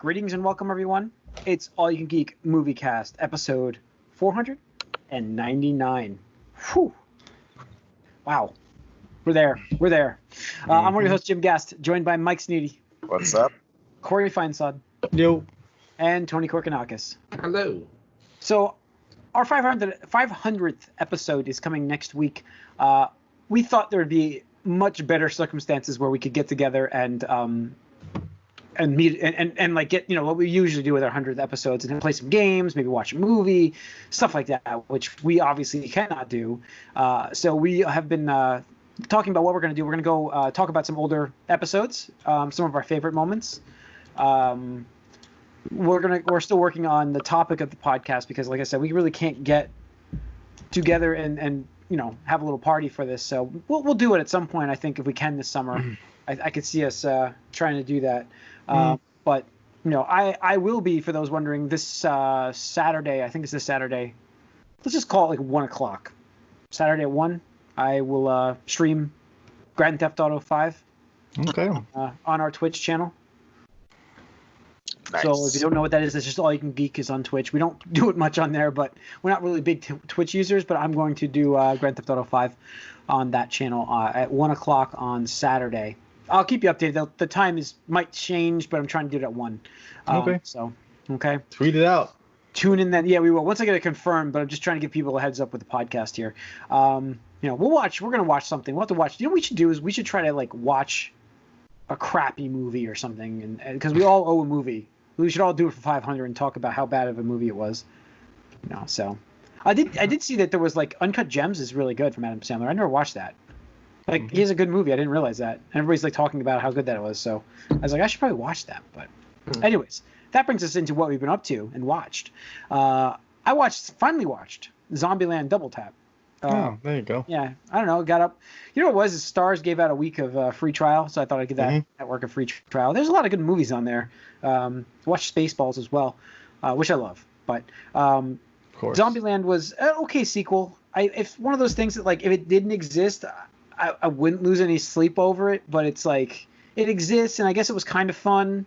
Greetings and welcome, everyone. It's All You Can Geek Moviecast, episode 499. Whew. Wow. We're there. I'm one of your hosts, Jim Gast, joined by Mike Sneedy. What's up? Corey Feinsod. Yo. And Tony Korkanakis. Hello. So, our 500th episode is coming next week. We thought there would be much better circumstances where we could get together and meet and like get, what we usually do with our 100th episodes and play some games, maybe watch a movie, stuff like that, which we obviously cannot do. So we have been talking about what we're going to do. We're going to go talk about some older episodes, some of our favorite moments. We're still working on the topic of the podcast because, like I said, we really can't get together and have a little party for this. So we'll do it at some point, I think, if we can this summer. I could see us trying to do that. But I will be, for those wondering, this Saturday. I think it's this Saturday. Let's just call it like 1 o'clock. Saturday at 1. I will stream Grand Theft Auto 5. Okay. On our Twitch channel. Nice. So if you don't know what that is, it's just All You Can Geek is on Twitch. We don't do it much on there, but we're not really big Twitch users. But I'm going to do Grand Theft Auto 5 on that channel at 1 o'clock on Saturday. I'll keep you updated. The time might change, but I'm trying to do it at 1. Okay. Okay. Tweet it out. Tune in then. Yeah, we will. Once I get it confirmed, but I'm just trying to give people a heads up with the podcast here. We're going to watch something. We'll have to watch. What we should do is we should try to watch a crappy movie or something, and because we all owe a movie. We should all do it for 500 and talk about how bad of a movie it was. So I did see that there was Uncut Gems is really good from Adam Sandler. I never watched that. He has a good movie. I didn't realize that. And everybody's talking about how good that was. So I was like, I should probably watch that. But anyways, that brings us into what we've been up to and watched. I finally watched Zombieland Double Tap. There you go. Yeah, I don't know. It got up. You know what it was? Stars gave out a week of free trial, so I thought I'd give that network a free trial. There's a lot of good movies on there. Watched Spaceballs as well, which I love. But of course. Zombieland was an okay sequel. It's one of those things that if it didn't exist, I wouldn't lose any sleep over it. But it's it exists, and I guess it was kind of fun.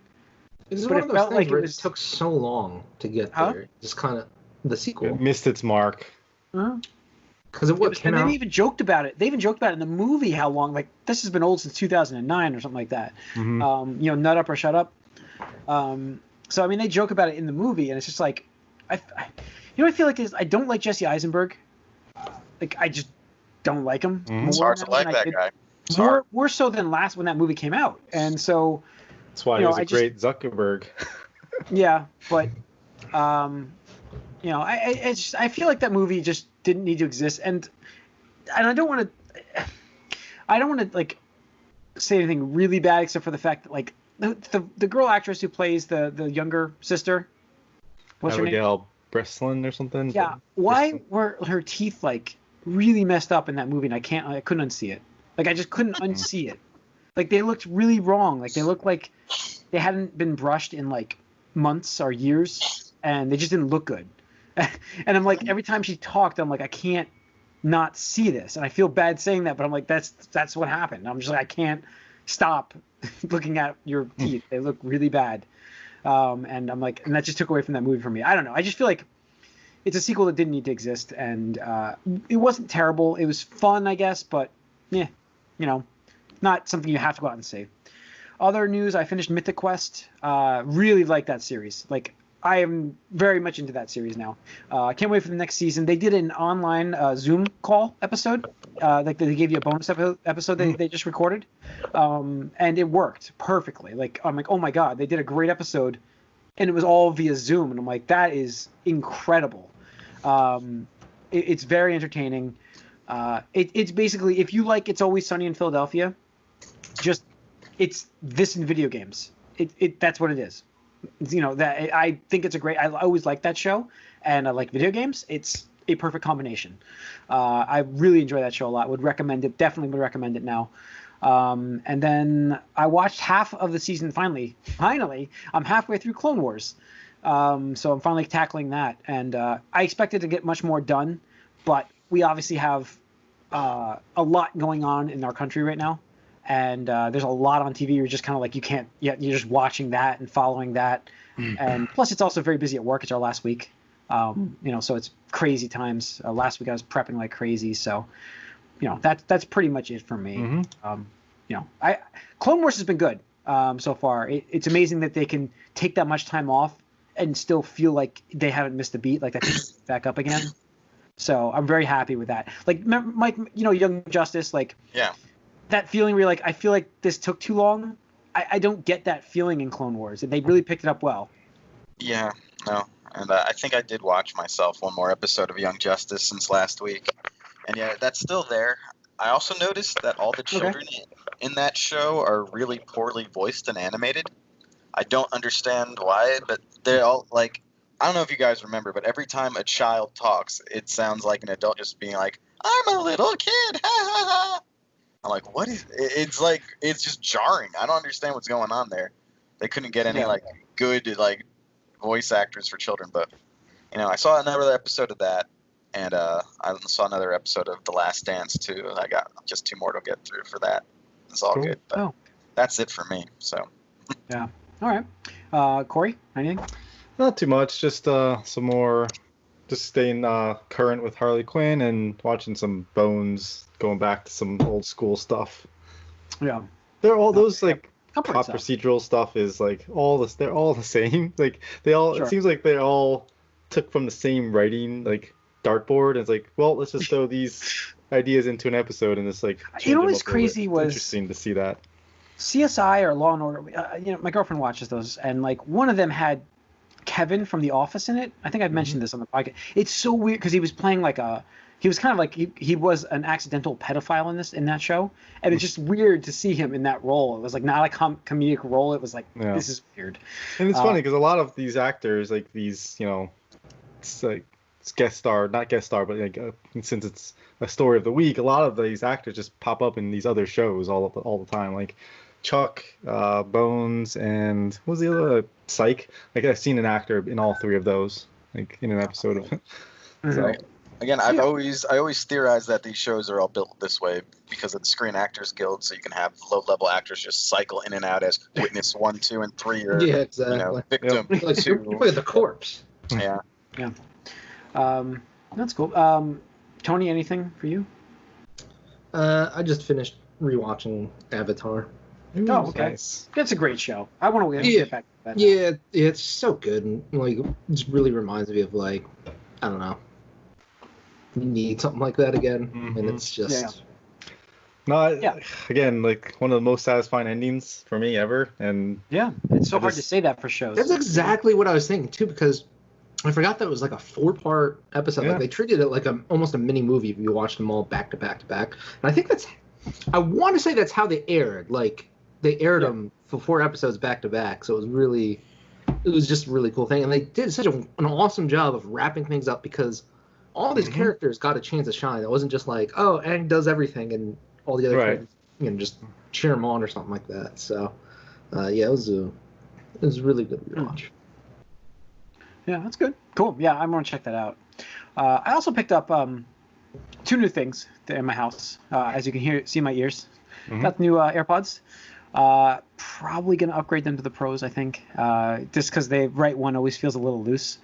It's but one of those things where it took so long to get there. Just kind of the sequel. It missed its mark. Because They even joked about it. They even joked about it in the movie how long. This has been old since 2009 or something like that. Nut Up or Shut Up. So I mean, they joke about it in the movie, and it's just I feel like is I don't like Jesse Eisenberg. I just don't like him. It's hard to like that guy. More so than when that movie came out, and so that's why he was a great Zuckerberg. Yeah, but I feel like that movie just didn't need to exist, and I don't want to say anything really bad except for the fact that the girl actress who plays the younger sister, what's her name? Abigail Breslin or something. Yeah. Why were her teeth really messed up in that movie? And I couldn't unsee it. I just couldn't unsee it. They looked really wrong. They looked like they hadn't been brushed in months or years, and they just didn't look good. And I'm every time she talked, I'm I can't not see this, and I feel bad saying that, but I'm that's what happened. I'm just I can't stop looking at your teeth. They look really bad, and I'm and that just took away from that movie for me. I don't know. I just feel it's a sequel that didn't need to exist, and it wasn't terrible. It was fun, I guess, but yeah, not something you have to go out and see. Other news: I finished Mythic Quest. Really like that series. I am very much into that series now. I can't wait for the next season. They did an online Zoom call episode. They gave you a bonus episode they just recorded. And it worked perfectly. I'm oh my God, they did a great episode. And it was all via Zoom. And I'm that is incredible. It's very entertaining. It's basically, if you like It's Always Sunny in Philadelphia, it's this in video games. That's what it is. That I think it's I always like that show, and I like video games. It's a perfect combination. I really enjoy that show a lot. Would recommend it. Definitely would recommend it now. And then I watched half of the season finally. I'm halfway through Clone Wars. So I'm finally tackling that, and I expected to get much more done, but we obviously have a lot going on in our country right now. And there's a lot on TV. You're just kind of you can't. You're just watching that and following that, And plus it's also very busy at work. It's our last week. So it's crazy times. Last week I was prepping like crazy. So, that's pretty much it for me. Clone Wars has been good so far. It's amazing that they can take that much time off and still feel like they haven't missed a beat, like that's back up again. So I'm very happy with that. Like, Mike, Young Justice, like, that feeling where you're like, I feel like this took too long. I don't get that feeling in Clone Wars, and they really picked it up well. Yeah, no. And I think I did watch myself one more episode of Young Justice since last week. And yeah, that's still there. I also noticed that all the children in that show are really poorly voiced and animated. I don't understand why, but they're all like, I don't know if you guys remember, but every time a child talks, it sounds like an adult just being like, I'm a little kid, ha ha ha. I'm like, what is, it's like, it's just jarring. I don't understand what's going on there. They couldn't get any like good like voice actors for children, but I saw another episode of that, and I saw another episode of The Last Dance too, and I got just 2 more to get through for that. It's all good, but that's it for me. So yeah, all right. Corey, anything? Not too much, just some more, just staying current with Harley Quinn and watching some Bones, going back to some old school stuff. Yeah, they're all those like cop procedural stuff is like all this. They're all the same. Like they all. It seems like they all took from the same writing like dartboard. And it's like, well, let's just throw these ideas into an episode and it's like. What's crazy was interesting to see that. CSI or Law and Order. My girlfriend watches those, and like one of them had Kevin from The Office in it. I think I've mentioned this on the podcast. It's so weird because he was playing like he was kind of like he was an accidental pedophile in that show, and it's just weird to see him in that role. It was like not a comedic role. It was like this is weird. And it's funny because a lot of these actors, like these, it's like it's not guest star, but like since it's a story of the week, a lot of these actors just pop up in these other shows all the time, like Chuck, Bones, and what was the other? Psych. Like I've seen an actor in all 3 of those, like in an episode of it. So. Again, I always theorized that these shows are all built this way because of the Screen Actors Guild, so you can have low-level actors just cycle in and out as witness 1, 2, and 3, or exactly. Victim 2. Look at the corpse. Yeah. Yeah. That's cool. Tony, anything for you? I just finished rewatching Avatar. Oh, okay. Nice. That's a great show. I want to get back to that. Yeah, it's so good, and like it just really reminds me of like, I don't know. You need something like that again, and it's just again, like one of the most satisfying endings for me ever. And it's so hard to say that for shows. That's exactly what I was thinking too, because I forgot that it was like a 4-part episode. Like they treated it like almost a mini movie if you watched them all back to back to back. And I think I want to say that's how they aired. Like they aired them for 4 episodes back to back, so it was just a really cool thing, and they did such an awesome job of wrapping things up because all these characters got a chance to shine. It wasn't just like, oh, Aang does everything and all the other characters, just cheer him on or something like that. So, it was a really good rewatch. Yeah, that's good. Cool. Yeah, I'm gonna check that out. I also picked up 2 new things in my house. As you can see my ears. Got new AirPods. Probably gonna upgrade them to the Pros, I think. Just because the right one always feels a little loose.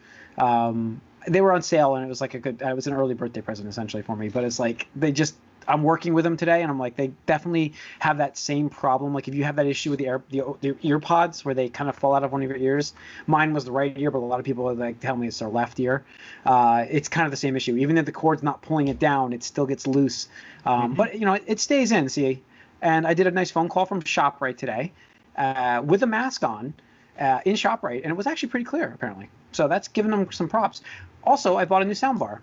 They were on sale, and it was like it was an early birthday present essentially for me. But it's like I'm working with them today, and I'm like, they definitely have that same problem. Like if you have that issue with the ear pods where they kind of fall out of one of your ears, mine was the right ear, but a lot of people like tell me it's their left ear. It's kind of the same issue. Even if the cord's not pulling it down, it still gets loose. But it stays in. See, and I did a nice phone call from ShopRite today, with a mask on, in ShopRite, and it was actually pretty clear apparently. So that's giving them some props. Also, I bought a new soundbar.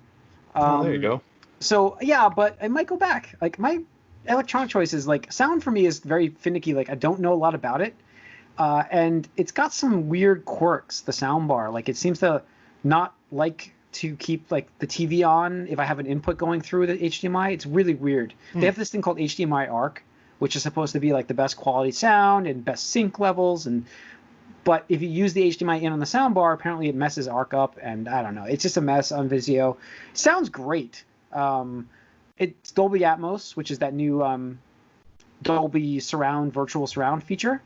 There you go. So but I might go back. Like my electronic choices, like sound for me is very finicky. Like I don't know a lot about it, and it's got some weird quirks. The soundbar, like it seems to not like to keep like the TV on if I have an input going through the HDMI. It's really weird. They have this thing called HDMI ARC, which is supposed to be like the best quality sound and best sync levels, but if you use the HDMI in on the soundbar, apparently it messes ARC up, and I don't know. It's just a mess on Vizio. It sounds great. It's Dolby Atmos, which is that new Dolby virtual surround feature.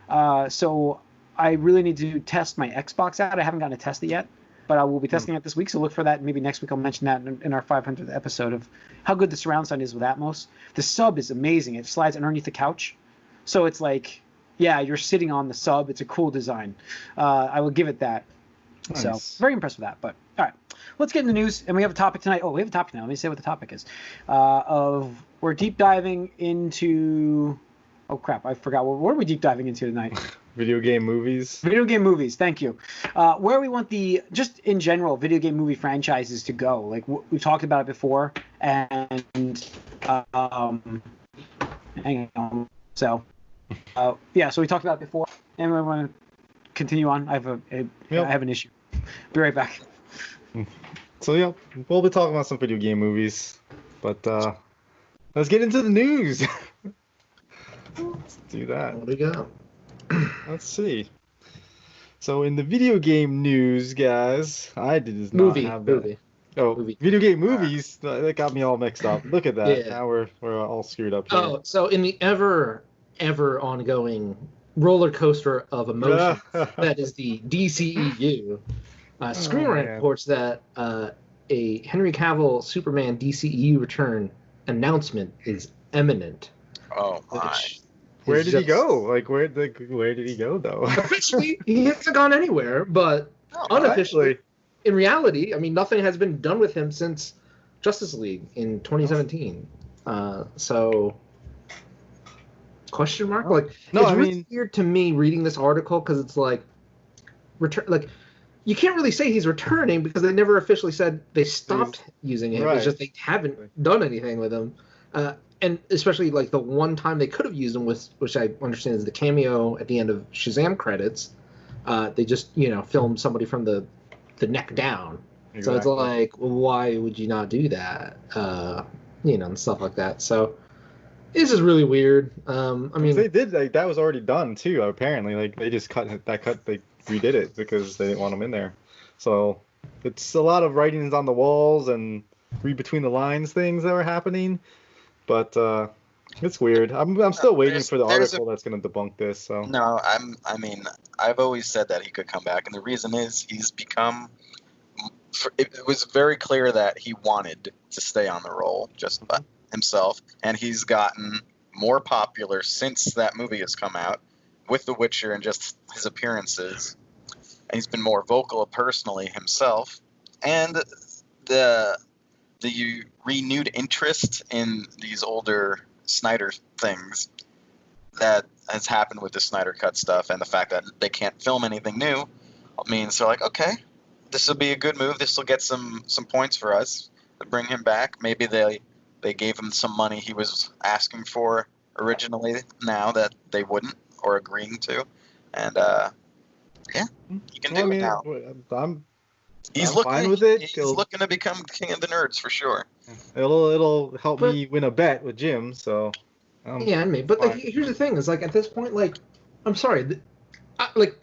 So I really need to test my Xbox out. I haven't gotten to test it yet, but I will be testing it this week. So look for that. Maybe next week I'll mention that in our 500th episode of how good the surround sound is with Atmos. The sub is amazing. It slides underneath the couch, so it's like, yeah, you're sitting on the sub. It's a cool design. I will give it that. Nice. So very impressed with that. But all right, let's get into the news. And we have a topic tonight. Oh, we have a topic now. Let me say what the topic is. We're deep diving into. Oh crap! I forgot. What are we deep diving into tonight? Video game movies. Video game movies. Thank you. Where we want just in general video game movie franchises to go. Like we've talked about it before, and hang on. So yeah. So we talked about it before, and we want to continue on. I have an issue. Be right back. So yeah, we'll be talking about some video game movies, but let's get into the news. Let's do that. What do we got? Let's see. So in the video game news, guys, I did not have that. Movie. Oh, movie. Video game movies. That got me all mixed up. Look at that. Yeah. Now we're all screwed up here. Oh, so in the ever ongoing roller coaster of emotions that is the DCEU, Screen Rant reports that a Henry Cavill Superman DCEU return announcement is imminent. Oh my. Where did he go? Like, where did he go, though? Officially, he hasn't gone anywhere, but unofficially, in reality, I mean, nothing has been done with him since Justice League in 2017. So, question mark? Like, no, it's really weird to me reading this article because it's like, you can't really say he's returning because they never officially said they stopped using him. Right. It's just they haven't done anything with him. And especially like the one time they could have used him with, which I understand is the cameo at the end of Shazam credits. They just filmed somebody from the neck down. Exactly. So it's like, well, why would you not do that? And stuff like that. So this is really weird. I mean, they did that was already done too. Apparently, like they just cut. They redid it because they didn't want him in there. So it's a lot of writings on the walls and read between the lines things that were happening. But it's weird. I'm still waiting for the article that's going to debunk this. So no, I've always said that he could come back, and the reason is he's become. It was very clear that he wanted to stay on the role just by himself, and he's gotten more popular since that movie has come out with The Witcher and just his appearances. And he's been more vocal personally himself, and the renewed interest in these older Snyder things that has happened with the Snyder Cut stuff and the fact that they can't film anything new means they're like, okay, this will be a good move. This will get some points for us to bring him back. Maybe they gave him some money he was asking for originally now that they wouldn't or agreeing to. And yeah, you can do it now. He's fine with it. He's looking to become king of the nerds for sure. It'll help me win a bet with Jim. So but like, here's the thing: is like at this point, like I'm sorry,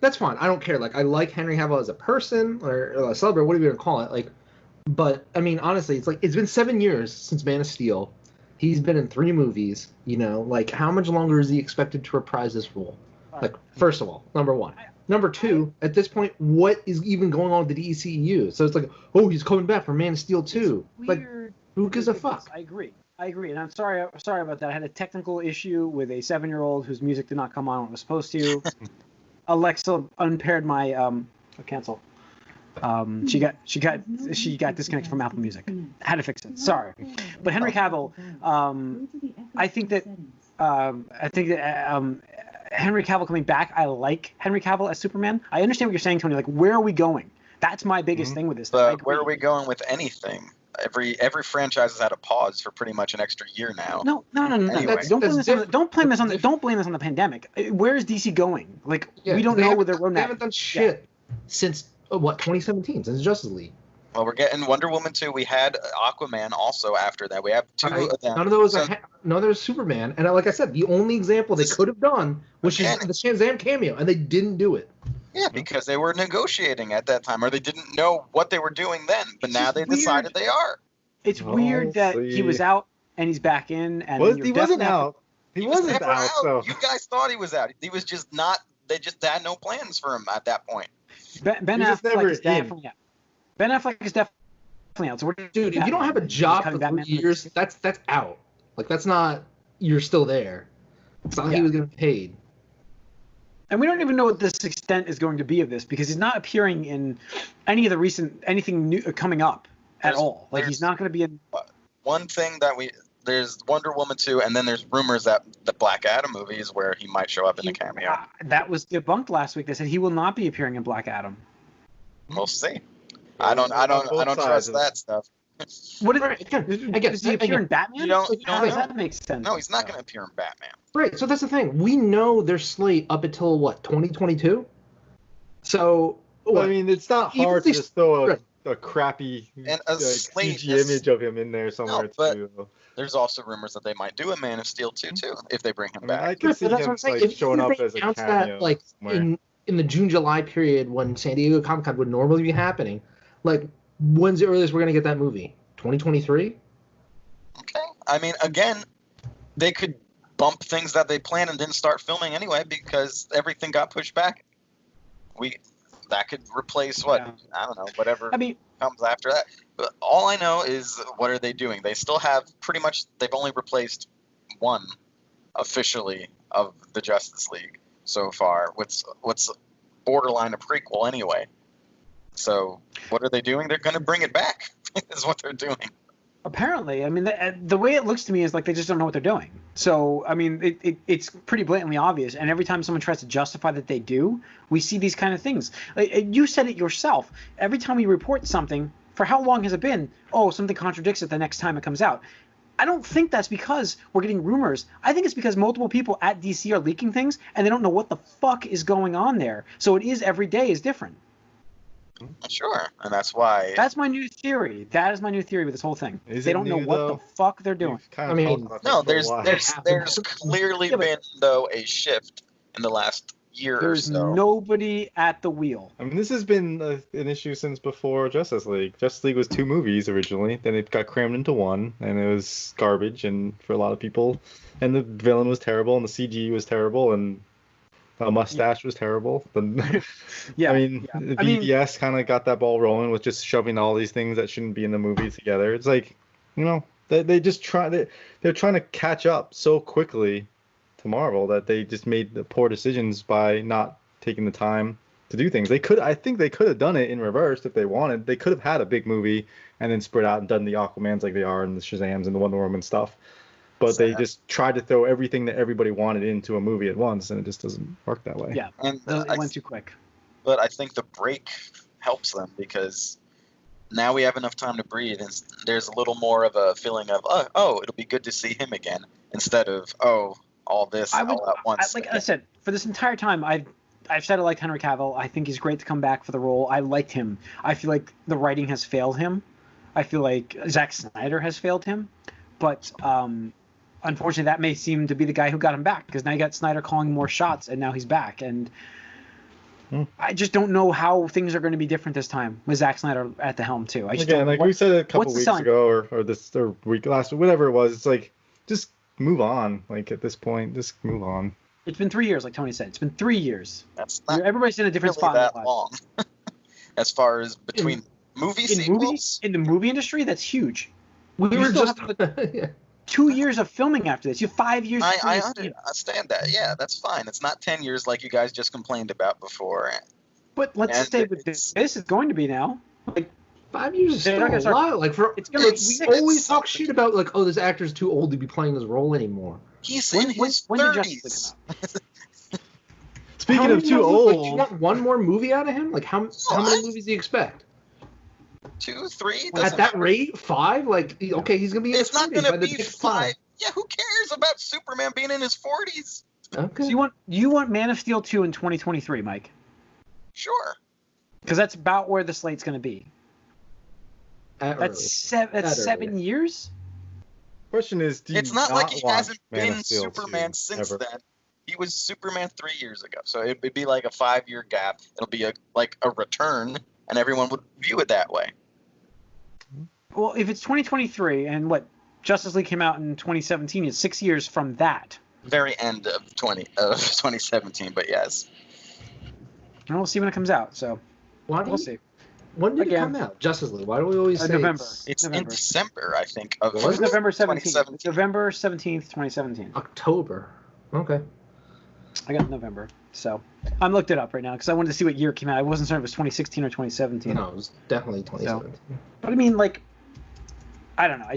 that's fine. I don't care. Like I like Henry Cavill as a person or a celebrity, whatever you want to call it. Like, but I mean, honestly, it's like it's been 7 years since Man of Steel. He's been in 3 movies. Like how much longer is he expected to reprise this role? Like, first of all, number one. Number 2, at this point, what is even going on with the DCEU? So it's like, oh, he's coming back for Man of Steel 2. Like, who gives a fuck? I agree. And I'm sorry about that. I had a technical issue with a 7-year-old whose music did not come on when it was supposed to. Alexa unpaired my cancel. She got disconnected from Apple Music. I had to fix it. Sorry. But Henry Cavill, I think that Henry Cavill coming back, I like Henry Cavill as Superman. I understand what you're saying, Tony. Like, where are we going? That's my biggest thing with this. But where are we going with anything? Every franchise has had a pause for pretty much an extra year now. No. Anyway. Don't blame this on the pandemic. Where is DC going? Like, we don't know where their roadmap. They haven't done shit since 2017, since Justice League. Well, we're getting Wonder Woman 2. We had Aquaman also after that. We have 2 of them. None of those are Superman. And like I said, the only example they could have done was the Shazam cameo, and they didn't do it. Yeah, because they were negotiating at that time, or they didn't know what they were doing then. But now they decided they are. It's weird that he was out and he's back in. And he wasn't out. He wasn't out. So. You guys thought he was out. He was just not they just had no plans for him at that point. Ben He was Affleck never is definitely out. Ben Affleck is definitely out. So we're Dude, if you don't have a job for 3 years, that's out. Like, that's not, you're still there. It's not like he was getting paid. And we don't even know what this extent is going to be of this, because he's not appearing in any of the anything new coming up at all. Like, he's not going to be in. One thing that there's Wonder Woman 2, and then there's rumors that the Black Adam movie is where he might show up in a cameo. That was debunked last week. They said he will not be appearing in Black Adam. We'll see. I don't trust that stuff. What does he appear in Batman? That makes sense. No, he's not going to appear in Batman. Right, so that's the thing. We know their slate up until, 2022? So, I mean, it's not hard to just throw a crappy CG image of him in there somewhere. There's also rumors that they might do a Man of Steel 2 too, if they bring him back. I can see him showing up as a cameo. That, in the June-July period when San Diego Comic-Con would normally be happening, when's the earliest we're going to get that movie? 2023? Okay. I mean, again, they could bump things that they planned and didn't start filming anyway because everything got pushed back. That could replace I don't know, whatever comes after that. But all I know is, what are they doing? They still have they've only replaced one officially of the Justice League so far. What's borderline a prequel anyway. So what are they doing? They're going to bring it back is what they're doing. Apparently. I mean, the way it looks to me is like they just don't know what they're doing. So, I mean, it's pretty blatantly obvious. And every time someone tries to justify that they do, we see these kind of things. You said it yourself. Every time we report something, for how long has it been? Oh, something contradicts it the next time it comes out. I don't think that's because we're getting rumors. I think it's because multiple people at DC are leaking things, and they don't know what the fuck is going on there. So it is every day is different. Sure, and that's why. That's my new theory. That is my new theory with this whole thing. They don't know what the fuck they're doing. I mean, no, there's clearly been though a shift in the last year or so. There's nobody at the wheel. I mean, this has been an issue since before Justice League. Justice League was 2 movies originally, then it got crammed into 1, and it was garbage, and for a lot of people, and the villain was terrible, and the CG was terrible, and a mustache was terrible. BVS kind of got that ball rolling with just shoving all these things that shouldn't be in the movie together. It's like, they just they're trying to catch up so quickly to Marvel that they just made the poor decisions by not taking the time to do things. I think they could have done it in reverse if they wanted. They could have had a big movie and then spread out and done the Aquamans like they are and the Shazams and the Wonder Woman stuff. But they just tried to throw everything that everybody wanted into a movie at once, and it just doesn't work that way. Yeah, and it went too quick. But I think the break helps them because now we have enough time to breathe, and there's a little more of a feeling of, it'll be good to see him again, instead of, all this all at once. I said, for this entire time, I've said I liked Henry Cavill. I think he's great to come back for the role. I liked him. I feel like the writing has failed him. I feel like Zack Snyder has failed him. But unfortunately, that may seem to be the guy who got him back, because now you got Snyder calling more shots, and now he's back. And I just don't know how things are going to be different this time with Zack Snyder at the helm too. We said a couple weeks ago, or week last, whatever it was. It's like, just move on. Like, at this point, just move on. It's been 3 years, like Tony said. It's been 3 years. That's not everybody's in a different really spot. That long. As far as between movie sequels in the movie industry, that's huge. We were just have 2 years of filming after this. You have 5 years. I understand that. Yeah, that's fine. It's not 10 years like you guys just complained about before. But let's say with this is going to be now. Like, 5 years is still a lot. We always talk shit about this actor's too old to be playing this role anymore. He's in his 30s. Speaking of too old, do you want one more movie out of him? How many movies do you expect? 2, 3. At that rate, 5. Okay, he's gonna be. It's not gonna be 5. Yeah, who cares about Superman being in his 40s? Okay. So you want Man of Steel 2 in 2023, Mike? Sure. Because that's about where the slate's gonna be. That's 7 years. Question is, it's not like he hasn't been Superman since then. He was Superman 3 years ago, so it'd be like a 5-year gap. It'll be a return, and everyone would view it that way. Well, if it's 2023 and Justice League came out in 2017, it's 6 years from that. Very end of 2017, but yes. And we'll see when it comes out. So we'll see. When did it come out? Justice League. Why do we always say November? It's November. in December, I think. It was November 17th. 2017. November 17th, 2017. October. Okay. I got November. So I'm looked it up right now because I wanted to see what year it came out. I wasn't certain if it was 2016 or 2017. No, it was definitely 2017. So, but I mean, like, I don't know.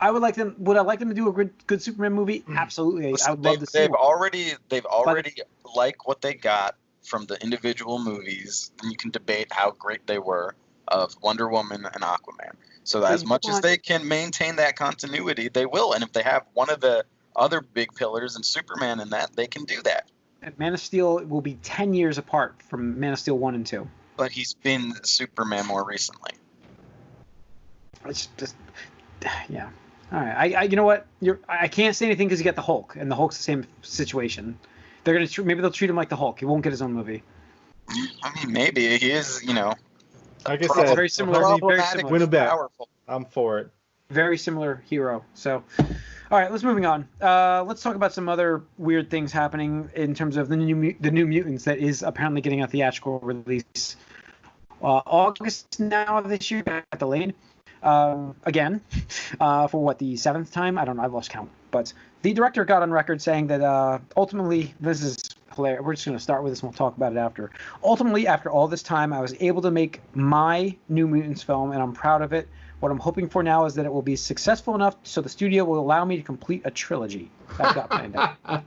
I would like them. Would I like them to do a good Superman movie? Absolutely. I would love to see. They've already like what they got from the individual movies, and you can debate how great they were of Wonder Woman and Aquaman. So as much as they can maintain that continuity, they will. And if they have one of the other big pillars in Superman in that, they can do that. And Man of Steel will be 10 years apart from Man of Steel 1 and 2. But he's been Superman more recently. It's just, yeah. All right. I you know what? I can't say anything because you got the Hulk, and the Hulk's the same situation. They're gonna maybe they'll treat him like the Hulk. He won't get his own movie. I mean, maybe he is. Like I said, very similar. Very similar. Win a bet. Powerful. I'm for it. Very similar hero. So, all right, let's moving on. Let's talk about some other weird things happening in terms of the new Mutants that is apparently getting a theatrical release. August now of this year got delayed again for what, the 7th time? I don't know. I've lost count. But the director got on record saying that ultimately, this is hilarious. We're just going to start with this and we'll talk about it after. Ultimately, after all this time, I was able to make my New Mutants film, and I'm proud of it. What I'm hoping for now is that it will be successful enough so the studio will allow me to complete a trilogy. I've got planned out.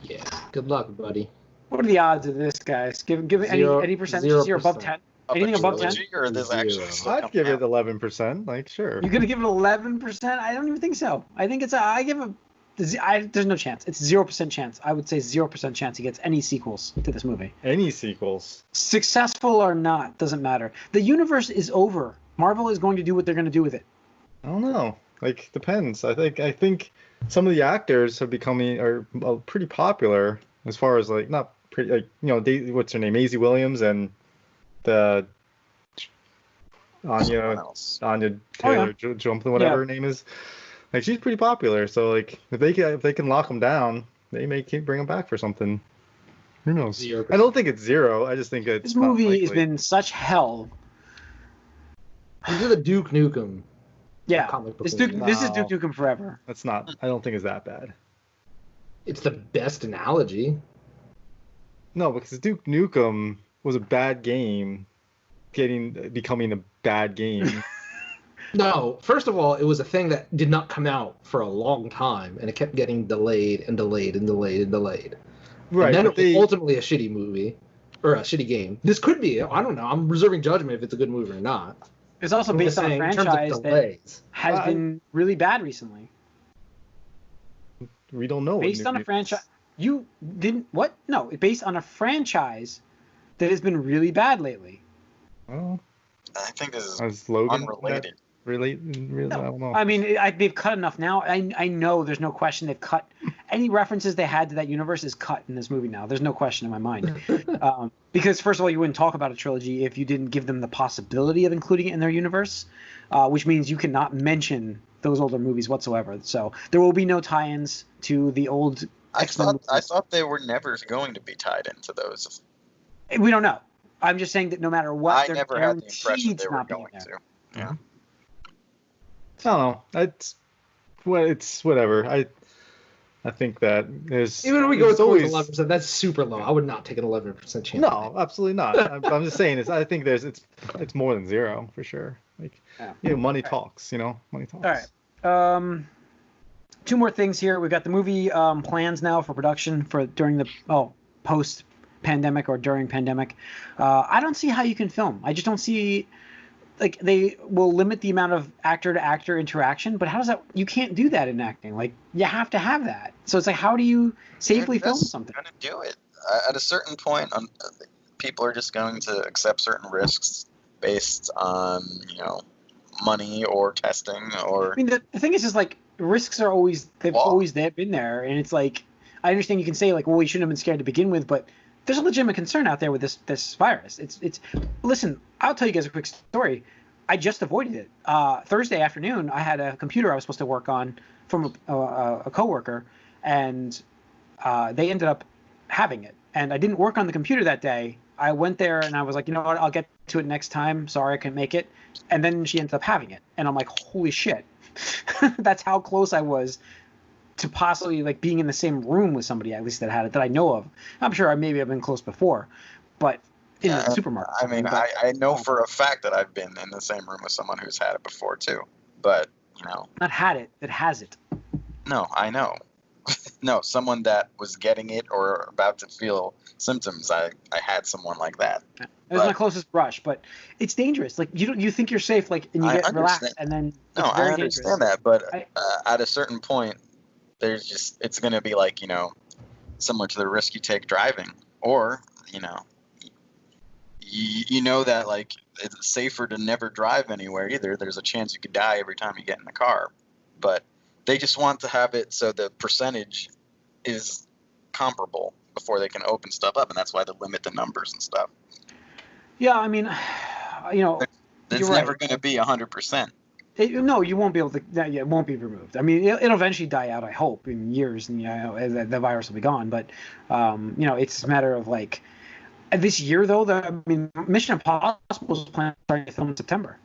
Yeah. Good luck, buddy. What are the odds of this, guys? Give any percentages here above 10? Anything above 10? Or this actually I'd give it 11%. Like, sure. You're gonna give it 11%? I don't even think so. I think there's no chance. It's 0% chance. I would say 0% chance he gets any sequels to this movie. Any sequels? Successful or not, doesn't matter. The universe is over. Marvel is going to do what they're going to do with it. I don't know. Like, depends. I think some of the actors are pretty popular as far as, like, not pretty, like, what's her name, Maisie Williams, and the Anya Taylor Johnson, whatever her name is. Like, she's pretty popular. So, like, if they can lock them down, they may bring them back for something. Who knows? 0%. I don't think it's 0. I just think it's this movie has been such hell. This is a Duke Nukem. Yeah, this is Duke Nukem forever. That's not. I don't think it's that bad. It's the best analogy. No, because Duke Nukem was a bad game, becoming a bad game. No, first of all, it was a thing that did not come out for a long time, and it kept getting delayed and delayed and delayed and delayed. Right. And then it was ultimately a shitty movie, or a shitty game. This could be. I don't know. I'm reserving judgment if it's a good movie or not. It's also based on a franchise that has been really bad recently. We don't know. Based on a franchise. You didn't. What? No, it's based on a franchise that has been really bad lately. Oh. I think this is unrelated. Really? No. I don't know. I mean, they've cut enough now. I know there's no question they've cut. Any references they had to that universe is cut in this movie now. There's no question in my mind. Because, first of all, you wouldn't talk about a trilogy if you didn't give them the possibility of including it in their universe, which means you cannot mention those older movies whatsoever. So there will be no tie-ins to the old X-Men. I thought they were never going to be tied into those. We don't know. I'm just saying that no matter what, I never had the impression they were going to. Yeah. I don't know. It's whatever. I think that there's even if we go with 11%, that's super low. I would not take an 11% chance. No, absolutely not. I'm just saying I think it's more than 0 for sure. Like, money talks. Money talks. All right. 2 more things here. We've got the movie plans now for production for during the post pandemic or during pandemic. I don't see how you can film. I just don't see. Like, they will limit the amount of actor-to-actor interaction, but how does that... You can't do that in acting. Like, you have to have that. So it's like, how do you safely film something? Going to do it. At a certain point, people are just going to accept certain risks based on, money or testing or... I mean, the thing is just, like, risks are always... They've always been there, and it's like... I understand you can say, like, well, we shouldn't have been scared to begin with, but... There's a legitimate concern out there with this virus. It's. Listen, I'll tell you guys a quick story. I just avoided it. Thursday afternoon, I had a computer I was supposed to work on from a coworker, and they ended up having it. And I didn't work on the computer that day. I went there and I was like, you know what, I'll get to it next time. Sorry I couldn't make it. And then she ends up having it. And I'm like, holy shit. That's how close I was to possibly like being in the same room with somebody at least that had it that I know of. I'm sure I maybe have been close before, but in the supermarket. I mean, I know for a fact that I've been in the same room with someone who's had it before too. But, you know. Not had it, that has it. No, I know. No, someone that was getting it or about to feel symptoms. I had someone like that. It was my closest brush, but it's dangerous. Like you think you're safe, like, and you get relaxed, and then it's very I understand dangerous. that, but at a certain point, it's going to be like, you know, similar to the risk you take driving, or you know, you know that like it's safer to never drive anywhere either. There's a chance you could die every time you get in the car, but they just want to have it so the percentage is comparable before they can open stuff up, and that's why they limit the numbers and stuff. Yeah, I mean, you know, it's never going to be 100%. No, you won't be able to. It won't be removed. I mean, it'll eventually die out. I hope in years, and the virus will be gone. But you know, it's a matter of like this year though. Mission Impossible is planned to film in September.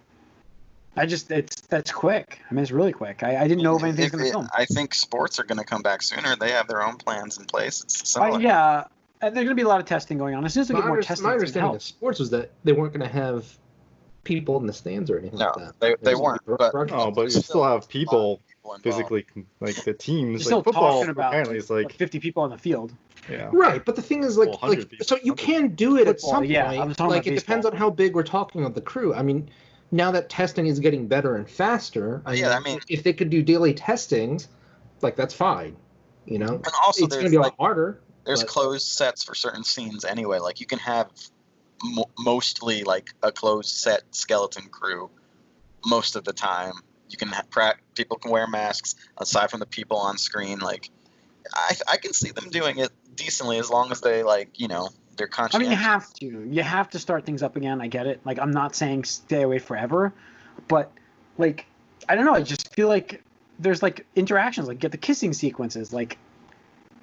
That's quick. I mean, it's really quick. I didn't know if anything's going to film. I think sports are going to come back sooner. They have their own plans in place. It's similar. Yeah, there's going to be a lot of testing going on. As soon as we get more testing, my understanding of sports was that they weren't going to have people in the stands or anything like that. No, they weren't. But you still have people physically, like the teams. You're like still football, talking about apparently, it's like 50 people on the field. Yeah. Right, but the thing is, like so you can do it at some point. Like it depends on how big we're talking of the crew. I mean, now that testing is getting better and faster, I mean, if they could do daily testings, like that's fine, you know. And also, it's going to be a lot harder. There's closed sets for certain scenes anyway. Like you can have mostly like a closed set skeleton crew most of the time. You can have people can wear masks aside from the people on screen. Like I can see them doing it decently as long as they like, you know, they're conscientious. I mean, you have to start things up again. I get it. Like I'm not saying stay away forever, but like I don't know. I just feel like there's like interactions, like get the kissing sequences, like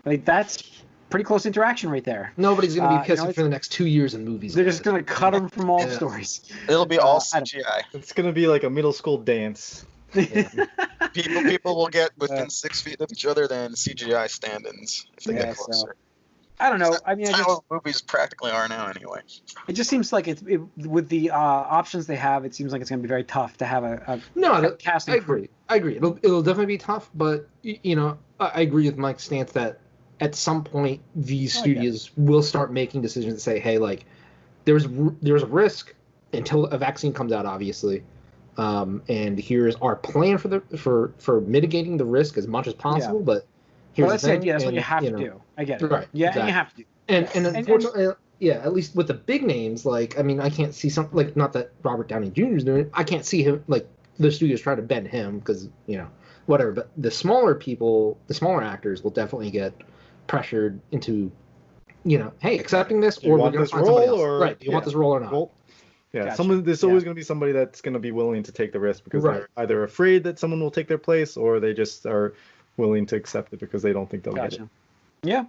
that's pretty close interaction right there. Nobody's going to be kissing for the next 2 years in movies. They're just going to cut them from all stories. It'll be all CGI. It's going to be like a middle school dance. Yeah. people will get within 6 feet of each other than CGI stand-ins if they get closer. So, I don't know. I mean, that's how movies practically are now anyway. It just seems like with the options they have, it seems like it's going to be very tough to have a casting. I agree. It'll definitely be tough, but you know, I agree with Mike's stance that at some point these studios will start making decisions to say, hey, like there's a risk until a vaccine comes out, obviously, and here's our plan for mitigating the risk as much as possible. But here's the thing, that's what you have to do. I get it. Right. Yeah, exactly. And you have to do. And unfortunately, at least with the big names, like I mean, I can't see something like not that Robert Downey Jr. is doing it. I can't see him like the studios try to bend him because you know whatever. But the smaller people, the smaller actors will definitely get pressured into, you know, hey, accepting this, or we're going to find somebody else. Right? Do you want this role or not? Well, there's always going to be somebody that's going to be willing to take the risk because they're either afraid that someone will take their place, or they just are willing to accept it because they don't think they'll get it. Yeah.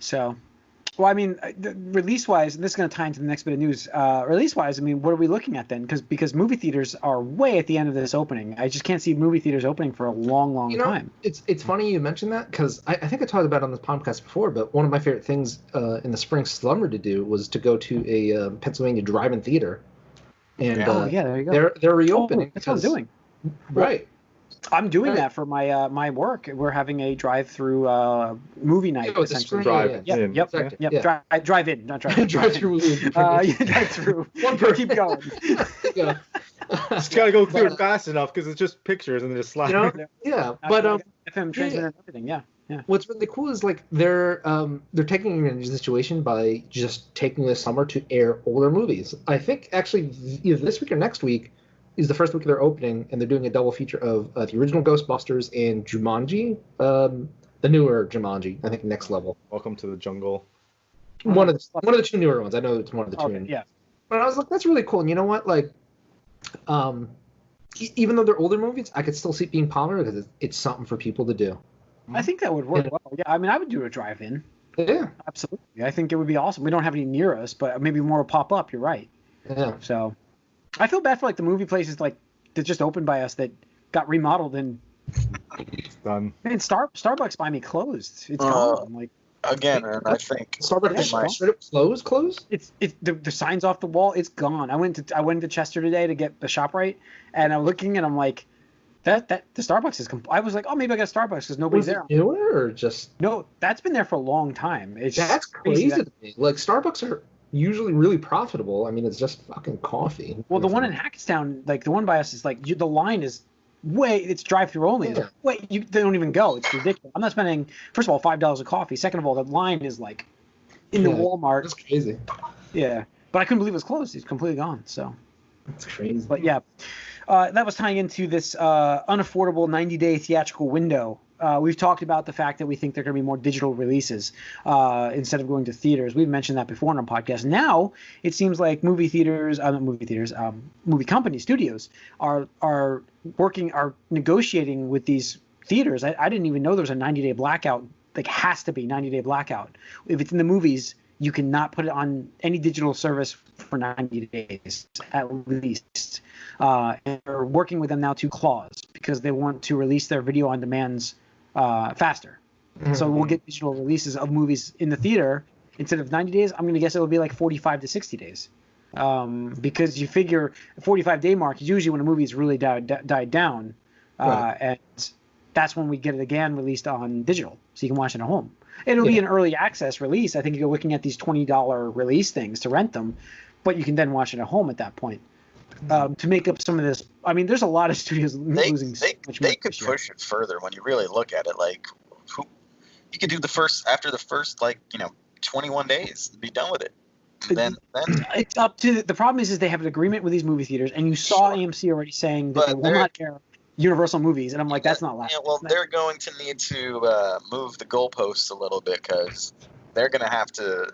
So, well, I mean, release-wise, and this is going to tie into the next bit of news. Release-wise, I mean, what are we looking at then? Because movie theaters are way at the end of this opening. I just can't see movie theaters opening for a long time. It's funny you mentioned that because I think I talked about it on this podcast before, but one of my favorite things in the spring summer to do was to go to a Pennsylvania drive-in theater. And there you go. They're reopening. That's what I'm doing. Right. I'm doing that for my my work. We're having a drive-through movie night. Essentially. Drive-in. Yep. Drive-in, not drive-in. Drive-through movie. Drive-through. One per. Keep going. Just gotta go through it fast enough because it's just pictures and they just slide. You know? Yeah, but FM transmitter and everything. Yeah. What's really cool is like they're taking advantage of the situation by just taking this summer to air older movies. I think actually either this week or next week is the first week they're opening, and they're doing a double feature of the original Ghostbusters and Jumanji, the newer Jumanji. I think Next Level. Welcome to the Jungle. One of the two newer ones. I know it's one of the two. Okay, yeah. But I was like, that's really cool. And you know what? Like, even though they're older movies, I could still see it being popular because it's something for people to do. I think that would work well. Yeah, I mean, I would do a drive-in. Yeah. Absolutely. I think it would be awesome. We don't have any near us, but maybe more will pop up. You're right. Yeah. So I feel bad for like the movie places like that just opened by us that got remodeled and Done. man, Starbucks by me closed. It's gone. Like Again, and I think Starbucks my- straight up closed. it's the signs off the wall. It's gone. I went to Chester today to get the ShopRite, and I'm looking and I'm like, that the Starbucks is. I was like, oh, maybe I got Starbucks because nobody's there. Newer or just No, that's been there for a long time. It's that's crazy to me. Like Starbucks are usually really profitable. I mean, it's just fucking coffee. Well, the one in Hackettstown, like the one by us, is like the line is it's drive-through only. Yeah. They don't even go. It's ridiculous. I'm not spending first of all $5 a coffee. Second of all, the line is like in the Walmart. That's crazy. Yeah, but I couldn't believe it was closed. It's completely gone. So That's crazy. but yeah, that was tying into this unaffordable 90-day theatrical window. We've talked about the fact that we think there are going to be more digital releases instead of going to theaters. We've mentioned that before on our podcast. Now it seems like movie companies, studios are negotiating with these theaters. I didn't even know there was a 90-day blackout. Like has to be 90-day blackout. If it's in the movies, you cannot put it on any digital service for 90 days at least. And they're working with them now to clause because they want to release their video on demands faster. Mm-hmm. So we'll get digital releases of movies in the theater instead of 90 days. I'm going to guess it will be like 45 to 60 days. Because you figure the 45-day mark is usually when a movie's really died down. Right. And that's when we get it again released on digital, so you can watch it at home. It'll be an early access release. I think you're looking at these $20 release things to rent them, but you can then watch it at home at that point. To make up some of this, I mean, there's a lot of studios losing so much money. They could push it further when you really look at it. Like, you could do after the first 21 days, be done with it. Then it's up to the problem is they have an agreement with these movie theaters, and you saw AMC already saying that they will not air Universal movies, and I'm like, that's not lasting. Yeah, well, they're going to need to move the goalposts a little bit because they're going to have to.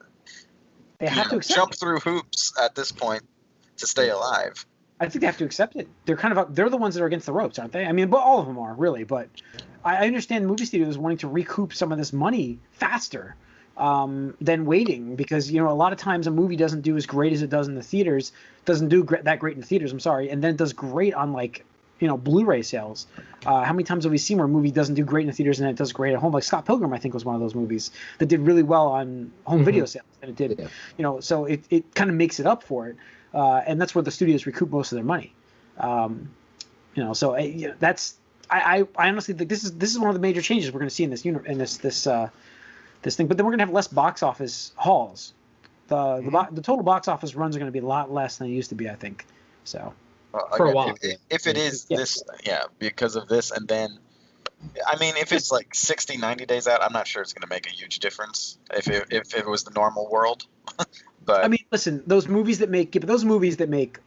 They have to jump through hoops at this point to stay alive. I think they have to accept it. They're the ones that are against the ropes, aren't they? I mean, but all of them are really. But I understand movie studios wanting to recoup some of this money faster than waiting because a lot of times a movie doesn't do as great as it does in the theaters, doesn't do that great in the theaters. I'm sorry, and then it does great on Blu-ray sales. How many times have we seen where a movie doesn't do great in the theaters and it does great at home? Like Scott Pilgrim, I think, was one of those movies that did really well on home video sales, and it did. Yeah. So it kind of makes it up for it, and that's where the studios recoup most of their money. So that's I honestly think this is one of the major changes we're going to see in this this thing. But then we're going to have less box office hauls. The total box office runs are going to be a lot less than they used to be, I think. So. For a while. If it is this, because of this, and then, I mean, if it's like 60, 90 days out, I'm not sure it's going to make a huge difference if it was the normal world. But I mean, listen, those movies that make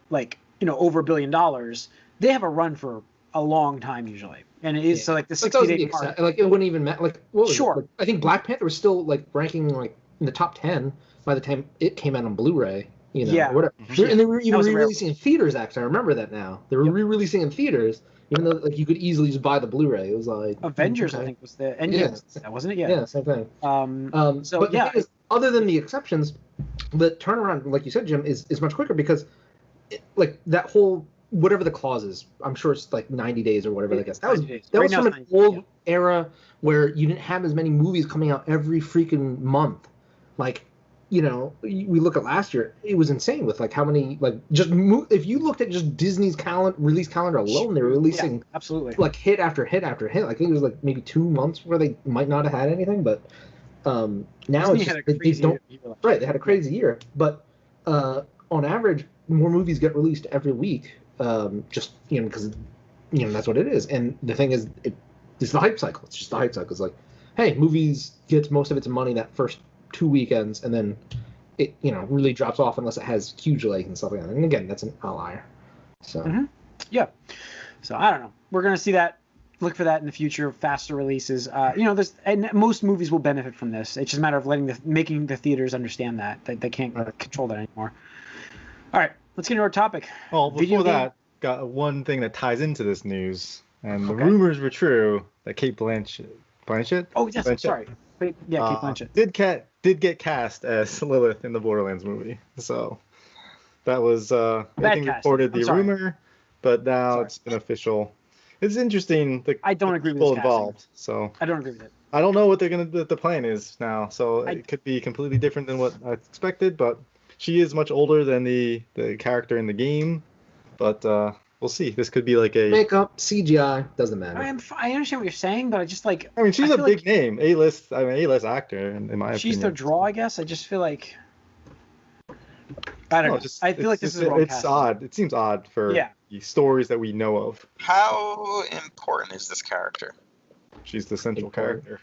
like, over $1 billion, they have a run for a long time usually. And it is so like the 60-day mark. Like it wouldn't even matter. Like what was sure. It? Like, I think Black Panther was still like ranking like in the top 10 by the time it came out on Blu-ray. Whatever. And they were even re-releasing in theaters. Actually, I remember that now. They were re-releasing in theaters, even though like you could easily just buy the Blu-ray. It was like Avengers, I think, was the Endgame. That wasn't it? Yeah, same thing. But the thing is, other than the exceptions, the turnaround, like you said, Jim, is much quicker because, like that whole whatever the clause is, I'm sure it's like 90 days or whatever. I guess that was from an old era where you didn't have as many movies coming out every freaking month, like. We look at last year, it was insane with like how many if you looked at just Disney's release calendar alone, they were releasing absolutely like hit after hit after hit. I think it was like maybe 2 months where they might not have had anything, but now it's just, they had a crazy year. But on average, more movies get released every week, just because that's what it is. And the thing is, it's the hype cycle. It's just the hype cycle. It's like, hey, movies gets most of its money that first 2 weekends, and then it really drops off unless it has huge legs and stuff like that. And again, that's an outlier. So so I don't know. We're gonna see that. Look for that in the future. Faster releases. And most movies will benefit from this. It's just a matter of making the theaters understand that they can't control that anymore. All right, let's get into our topic. Well, before that, got one thing that ties into this news, and the rumors were true that Kate Blanchett. Oh yes, sorry. Kate Blanchett did get did get cast as Lilith in the Borderlands movie. So that was I think reported the rumor, but now it's been official. It's interesting. I don't agree with people this involved. casting. So I don't agree with it. I don't know what the plan is now. So it could be completely different than what I expected. But she is much older than the character in the game. But we'll see. This could be like a makeup, CGI, doesn't matter. I understand what you're saying, but I just like. I mean, she's a big name, A-list. I mean, A-list actor in my opinion. She's their draw, I guess. I just feel like. I don't know. I feel like this is a wrong casting. Odd. It seems odd for the stories that we know of. How important is this character? She's the central character.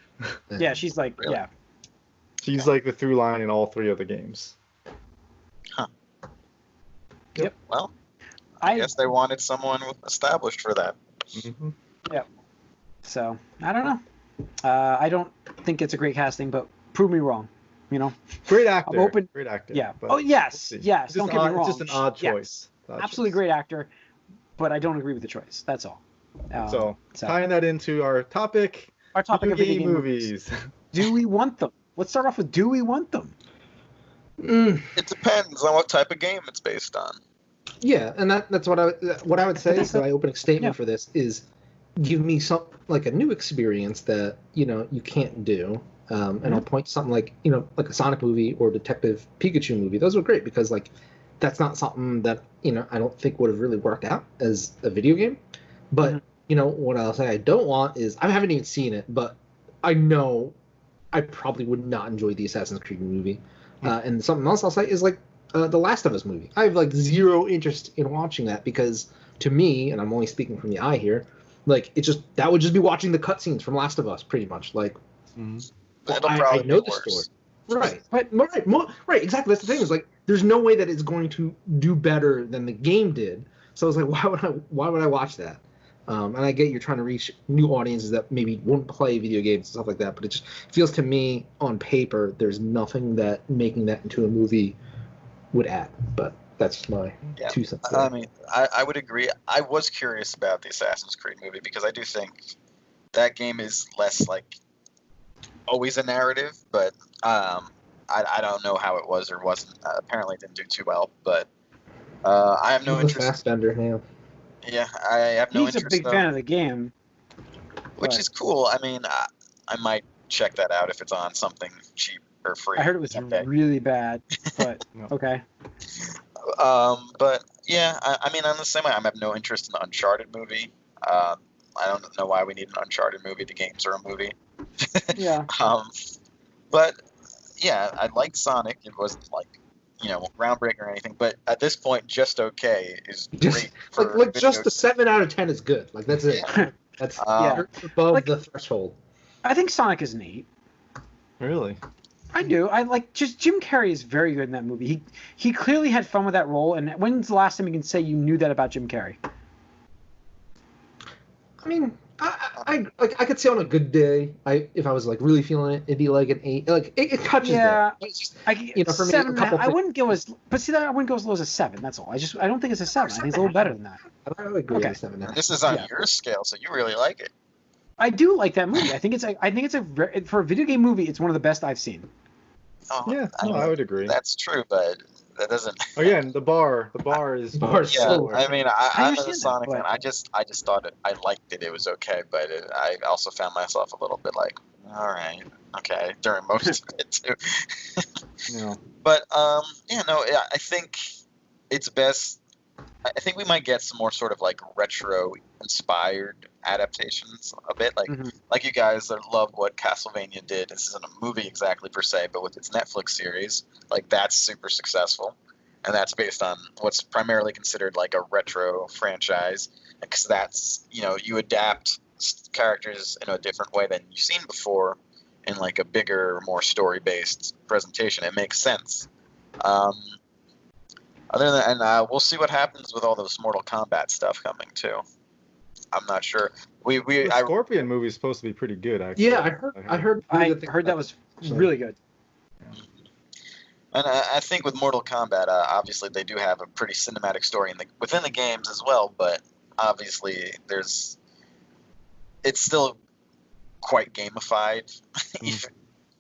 Yeah, she's like, really? She's like the through line in all 3 of the games. Huh. Yep. Well, I guess they wanted someone established for that. Mm-hmm. Yeah. So, I don't know. I don't think it's a great casting, but prove me wrong. You know, great actor. I'm open. Great actor. Yeah. Oh yes, yes. Don't get me wrong. It's just an odd choice. Yes. Absolutely great actor, but I don't agree with the choice. That's all. So tying that into our topic. Our topic of video game movies. Do we want them? Let's start off with: do we want them? It depends on what type of game it's based on. Yeah, and that's what I would say. So my opening statement for this is, give me some like a new experience that you can't do. And I'll point to something like like a Sonic movie or Detective Pikachu movie. Those were great because like that's not something that I don't think would have really worked out as a video game. But what I'll say I don't want is I haven't even seen it, but I know I probably would not enjoy the Assassin's Creed movie. And something else I'll say is like the Last of Us movie. I have like zero interest in watching that because to me, and I'm only speaking from the eye here, like that would just be watching the cutscenes from Last of Us pretty much like. I know the story. Right. Right. Exactly. That's the thing. Is like, there's no way that it's going to do better than the game did. So I was like, why would I watch that? And I get you're trying to reach new audiences that maybe won't play video games and stuff like that, but it just feels to me on paper there's nothing that making that into a movie would add. But that's my 2 cents. I mean, I would agree. I was curious about the Assassin's Creed movie because I do think that game is less like always a narrative, but I don't know how it was or wasn't. Apparently it didn't do too well, but I have no interest. Fassbender, yeah, I have no interest. He's a big fan of the game. Which is cool. I mean, I might check that out if it's on something cheap or free. I heard it was really bad, but okay. But yeah, I mean, on the same way, I have no interest in the Uncharted movie. I don't know why we need an Uncharted movie. The games are a movie. Yeah. But yeah, I like Sonic. It wasn't like groundbreaking or anything, but at this point, just okay is great. Like just a 7 out of 10 is good. Like that's it. That's above the threshold. I think Sonic is neat. Really? I do. I like just Jim Carrey is very good in that movie. He clearly had fun with that role. And when's the last time you can say you knew that about Jim Carrey? I mean, I could say on a good day, if I was like really feeling it, it'd be like an 8. Like it touches there. Just, for 7. Me, I wouldn't go as, but see that I wouldn't go as low as a 7. That's all. I don't think it's a 7. I think it's a little better than that. I don't agree with a 7 now. This is on your scale, so you really like it. I do like that movie. I think it's for a video game movie, it's one of the best I've seen. Oh, yeah, I would agree. That's true, but that doesn't. Again, the bar is. So I mean, I'm a Sonic fan. I just thought I liked it. It was okay, but I also found myself a little bit like, all right, okay, during most of it too. Yeah. But I think it's best. I think we might get some more sort of like retro inspired adaptations a bit, like you guys love what Castlevania did. This isn't a movie exactly per se, but with its Netflix series, like that's super successful, and that's based on what's primarily considered like a retro franchise, because that's you adapt characters in a different way than you've seen before in like a bigger, more story based presentation. It makes sense. Other than, and we'll see what happens with all this Mortal Kombat stuff coming too. I'm not sure. The Scorpion movie is supposed to be pretty good, actually. Yeah, I heard that was really good. And I think with Mortal Kombat, obviously they do have a pretty cinematic story within the games as well. But obviously, it's still quite gamified,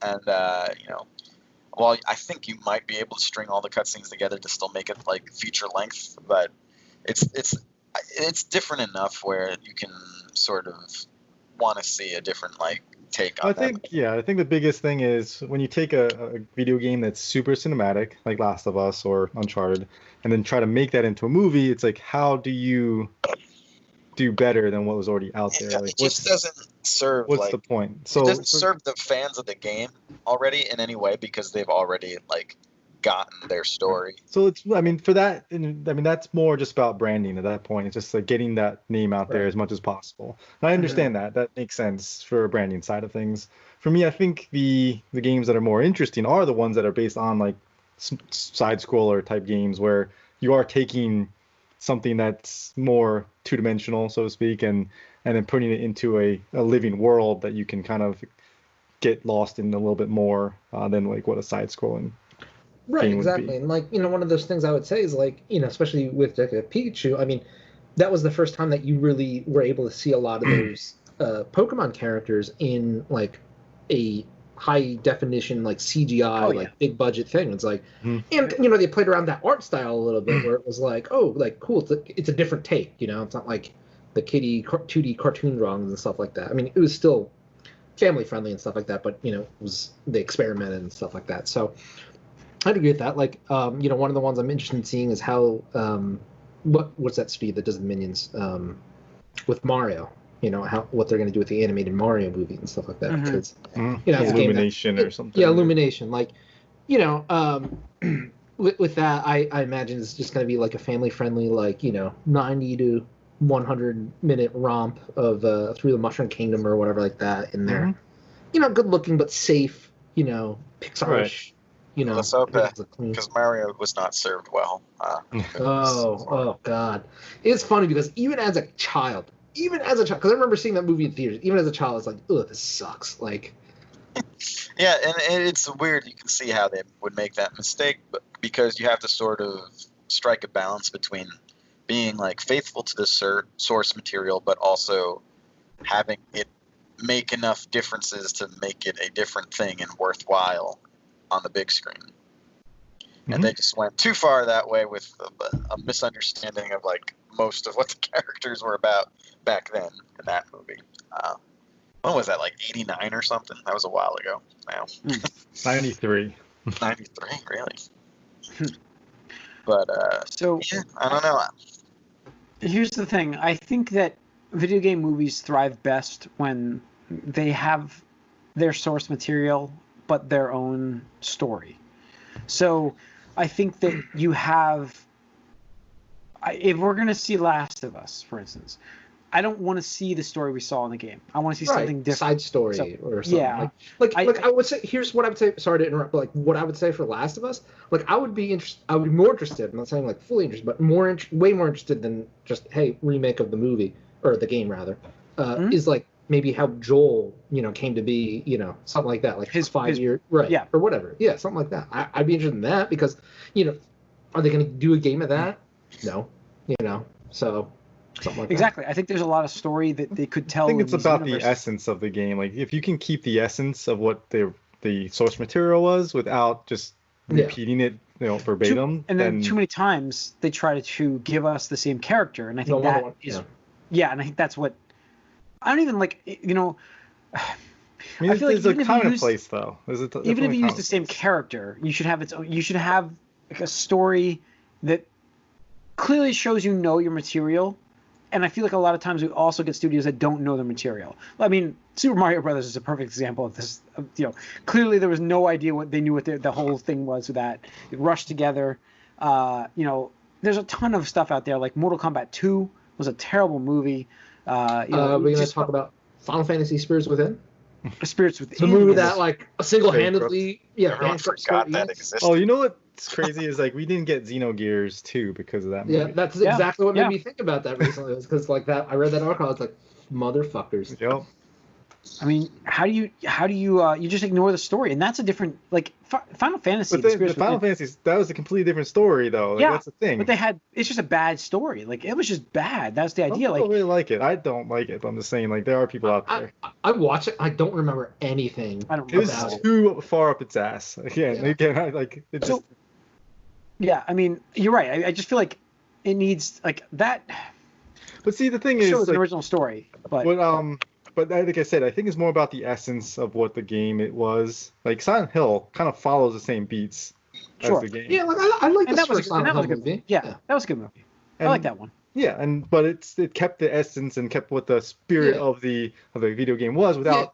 and well, I think you might be able to string all the cutscenes together to still make it like feature length, but it's different enough where you can sort of want to see a different like take on I that. think the biggest thing is when you take a video game that's super cinematic, like Last of Us or Uncharted, and then try to make that into a movie. It's like, how do you do better than what was already out there? Like, It just doesn't serve. What's like, the point? it So doesn't serve the fans of the game already in any way because they've already like gotten their story. So it's, I mean, for that, I mean, that's more just about branding at that point. It's just like getting that name out there as much as possible. And I understand that. That makes sense for a branding side of things. For me, I think the games that are more interesting are the ones that are based on like side scroller type games where you are taking something that's more two-dimensional, so to speak, and then putting it into a living world that you can kind of get lost in a little bit more than like what a side-scrolling Right, exactly. And like, one of those things I would say is like, especially with Detective Pikachu, I mean, that was the first time that you really were able to see a lot of those Pokemon characters in like a high definition, like CGI, like big budget thing. It's like, and they played around that art style a little bit where it was like, oh, like cool, it's a different take, it's not like the kiddie 2D cartoon drawings and stuff like that. I mean, it was still family friendly and stuff like that, but it was, they experimented and stuff like that. So I'd agree with that. Like, one of the ones I'm interested in seeing is how, what's that studio that does the Minions with Mario? What they're going to do with the animated Mario movie and stuff like that. Because, it's Illumination or something. Yeah, Illumination. Like, with that, I imagine it's just going to be like a family-friendly, like, 90 to 100-minute romp of through the Mushroom Kingdom or whatever like that in there. Good looking but safe, Pixar-ish. Let's hope because Mario was not served well. Oh God, it's funny because even as a child, because I remember seeing that movie in theaters. Even as a child, it's like, ugh, this sucks. Like, yeah, and it's weird. You can see how they would make that mistake, but because you have to sort of strike a balance between being like faithful to the source material, but also having it make enough differences to make it a different thing and worthwhile on the big screen. And they just went too far that way with a misunderstanding of like most of what the characters were about back then in that movie. When was that, like 89 or something? That was a while ago now. 93. 93, really? But so yeah, I don't know. Here's the thing. I think that video game movies thrive best when they have their source material but their own story. So I think that you have, if we're going to see Last of Us, for instance, I don't want to see the story we saw in the game. I want to see something different. Side story or something. Yeah. Like I would say, here's what I would say, sorry to interrupt, but like what I would say for Last of Us, like I would be more interested, I'm not saying like fully interested, but way more interested than just, hey, remake of the movie, or the game rather, is like, maybe how Joel, came to be, something like that, like his 5-year, right? Yeah, or whatever. Yeah, something like that. I'd be interested in that because, are they going to do a game of that? No, so something like exactly. That. I think there's a lot of story that they could tell. I think it's about the essence of the game. Like if you can keep the essence of what the source material was without just repeating it, verbatim. And then too many times they try to give us the same character, and I think and I think that's what. I don't even like, I feel like there's a commonplace though. Even if you use the same character, you should have its own. You should have like a story that clearly shows your material. And I feel like a lot of times we also get studios that don't know their material. I mean, Super Mario Brothers is a perfect example of this. Clearly there was no idea what they knew what the whole thing was with that. It rushed together. There's a ton of stuff out there. Like Mortal Kombat 2 was a terrible movie. We're going to talk about Final Fantasy Spirits Within? Spirits Within. The movie that, like, single-handedly... Everyone forgot that existed. Oh, you know what's crazy is, like, we didn't get Xenogears 2 because of that movie. Yeah, that's exactly what made me think about that recently. It was because, like, that I read that article, I was like, motherfuckers. Yep. I mean, how do you you just ignore the story, and that's a different like Final Fantasy. But the Final Fantasy, that was a completely different story though. Like, yeah, that's the thing. But it's just a bad story. Like it was just bad. That's the idea. I don't really like it. I don't like it. But I'm just saying, like there are people out there. I watch it. I don't remember anything. I don't. It was too far up its ass. Again, I like it. Just... Yeah, I mean, you're right. I just feel like it needs like that. But see, the thing is, like, an original story. But like I said, I think it's more about the essence of what the game it was. Like Silent Hill kind of follows the same beats as the game. Yeah, like I like this first Silent Hill movie. Yeah, that was a good movie. I like that one. Yeah, but it kept the essence and kept what the spirit of the video game was without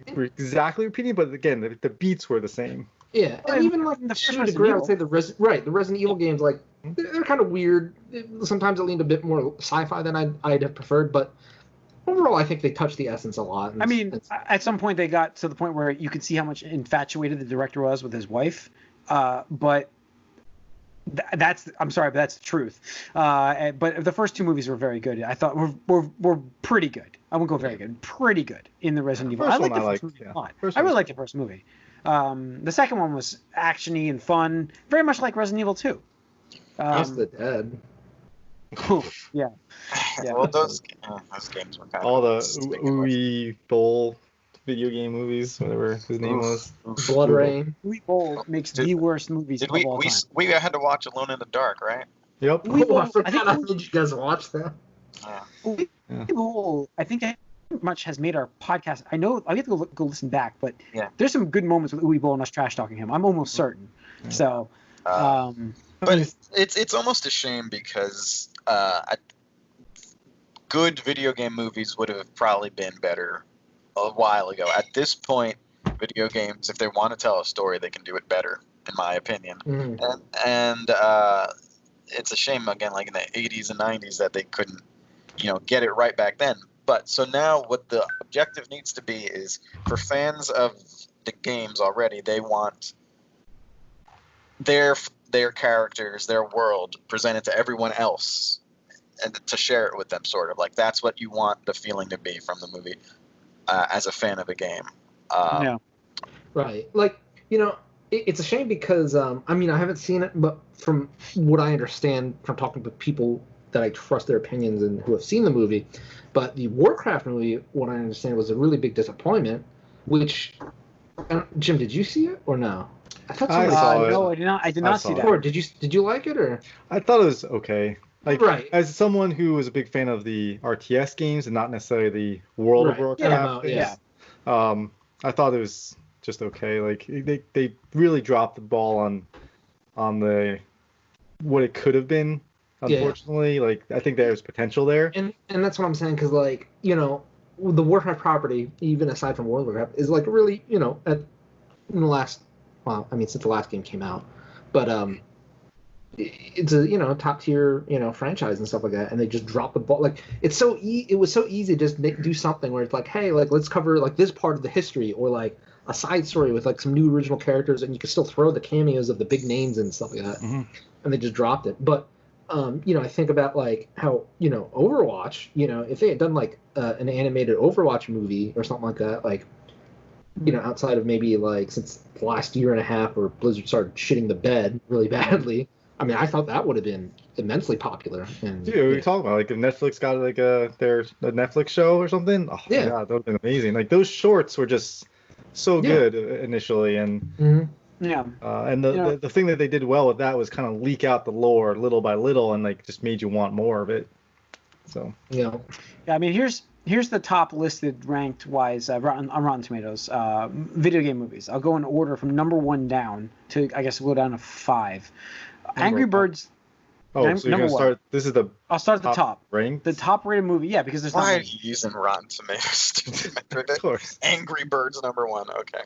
exactly repeating. But again, the beats were the same. Yeah, and even like the first degree, I would say the Resident Evil games, like they're kind of weird. Sometimes it leaned a bit more sci-fi than I'd have preferred, but overall, I think they touched the essence a lot. I mean, at some point they got to the point where you could see how much infatuated the director was with his wife, but I'm sorry, but that's the truth. But the first two movies were very good. I thought were pretty good. I won't go very good, pretty good in the Resident Evil. I like the first movie a lot. I really liked the first movie. The second one was actiony and fun, very much like Resident Evil 2. That's the Dead. Yeah. Well, those games were kind all the Uwe Boll video game movies, whatever his name was. Blood Rain. Uwe Boll makes the worst movies of all time. We had to watch Alone in the Dark, right? Yep. I think you guys watched that. Uwe Boll, I think much has made our podcast. I know I have to go listen back, but there's some good moments with Uwe Boll and us trash talking him. I'm almost certain. So, but it's almost a shame because good video game movies would have probably been better a while ago. At this point, video games, if they want to tell a story, they can do it better, in my opinion. Mm-hmm. And it's a shame, again, like in the 80s and 90s, that they couldn't, get it right back then. But so now what the objective needs to be is for fans of the games already, they want their characters, their world presented to everyone else and to share it with them, sort of. Like, that's what you want the feeling to be from the movie as a fan of a game. Right. Like, it's a shame because, I haven't seen it, but from what I understand from talking to people that I trust their opinions and who have seen the movie, but the Warcraft movie, what I understand, was a really big disappointment, which, Jim, did you see it or no? I thought I saw it. No, I did not see that. Did you like it, or? I thought it was okay. Like, right. As someone who was a big fan of the RTS games and not necessarily the World of Warcraft, I thought it was just okay. Like they really dropped the ball on the what it could have been. Unfortunately, like I think there's potential there. And that's what I'm saying, because like the Warcraft property, even aside from World of Warcraft, is like really in the last. Well, since the last game came out, but it's a top tier franchise and stuff like that, and they just dropped the ball. Like it was so easy to just do something where it's like, hey, like let's cover like this part of the history, or like a side story with like some new original characters, and you can still throw the cameos of the big names and stuff like that. Mm-hmm. And they just dropped it. But I think about like how Overwatch, if they had done like an animated Overwatch movie or something like that, like. Outside of maybe like since the last year and a half where Blizzard started shitting the bed really badly, I thought that would have been immensely popular. And, dude, what are you talking about? Like if Netflix got like a Netflix show or something? Oh, yeah, God, that would have been amazing. Like those shorts were just so good initially, and and the thing that they did well with that was kind of leak out the lore little by little, and like just made you want more of it. So Here's the top listed ranked wise on Rotten Tomatoes video game movies. I'll go in order from number 1 down to I guess we'll go down to 5. Angry Birds. Oh, so you're gonna start. This is the. I'll start at the top. Ranked? The top rated movie, because there's. Why are you using Rotten Tomatoes? Of course. Angry Birds number 1. Okay.